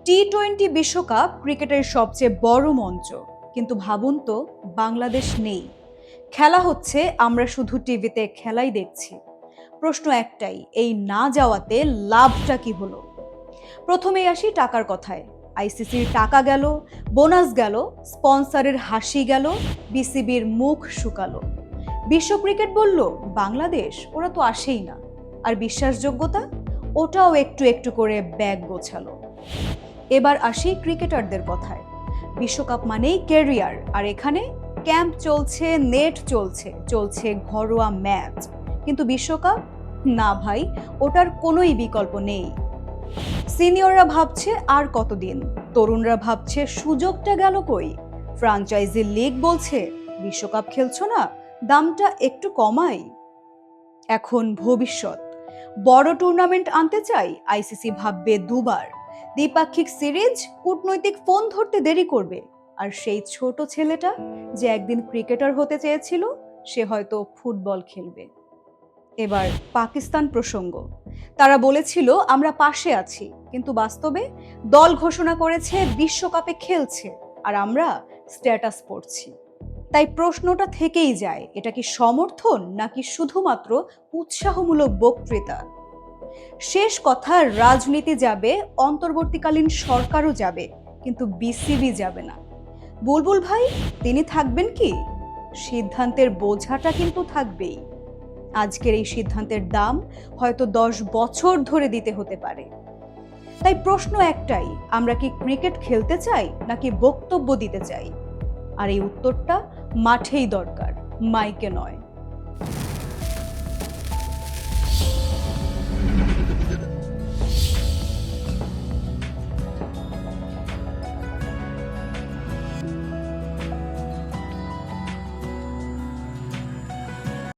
টি-20 বিশ্বকাপ ক্রিকেটের সবচেয়ে বড় মঞ্চ, কিন্তু ভাবুন তো বাংলাদেশ নেই। খেলা হচ্ছে, আমরা শুধু টিভিতে খেলাই দেখছি। প্রশ্ন একটাই, এই না যাওয়াতে লাভটা কি হলো? প্রথমেই আসি টাকার কথায়। আইসিসির টাকা গেল, বোনাস গেল, স্পন্সরের হাসি গেল, বিসিবির মুখ শুকালো। বিশ্ব ক্রিকেট বলল বাংলাদেশ ওরা তো আসেই না। আর বিশ্বাসযোগ্যতা, ওটাও একটু একটু করে ব্যাগ গোছালো। এবার আসি ক্রিকেটারদের কথায়। বিশ্বকাপ মানেই ক্যারিয়ার, আর এখানে ক্যাম্প চলছে, নেট চলছে, চলছে ঘরোয়া ম্যাচ। কিন্তু বিশ্বকাপ না ভাই, ওটার কোনোই বিকল্প নেই। সিনিয়ররা ভাবছে আর কতদিন, তরুণরা ভাবছে সুযোগটা গেল কই। ফ্র্যাঞ্চাইজি লিগ বলছে বিশ্বকাপ খেলছো না, দামটা একটু কমাই। এখন ভবিষ্যৎ, বড় টুর্নামেন্ট আনতে চাই, আইসিসি ভাববে দুবার। দ্বিপাক্ষিক সিরিজ, কূটনৈতিক ফোন ধরতে দেরি করবে। আর সেই ছোট ছেলেটা যে একদিন ক্রিকেটার হতে চেয়েছিল, সে হয়তো ফুটবল খেলবে। এবার পাকিস্তান প্রসঙ্গ। তারা বলেছিল আমরা পাশে আছি, কিন্তু বাস্তবে দল ঘোষণা করেছে বিশ্বকাপে খেলছে, আর আমরা স্ট্যাটাস পড়ছি। তাই প্রশ্নটা থেকেই যায়, এটা কি সমর্থন নাকি শুধুমাত্র উৎসাহমূলক বক্তৃতা? শেষ কথা, রাজনীতি যাবে, অন্তর্বর্তীকালীন সরকারও যাবে, কিন্তু বিসিবি যাবে না। বুলবুল ভাই, তিনি থাকবেন কি? সিদ্ধান্তের বোঝাটা কিন্তু থাকবেই। আজকের এই সিদ্ধান্তের দাম হয়তো 10 বছর ধরে দিতে হতে পারে। তাই প্রশ্ন একটাই, আমরা কি ক্রিকেট খেলতে চাই নাকি বক্তব্য দিতে চাই? আর এই উত্তরটা মাঠেই দরকার, মাইকে নয়।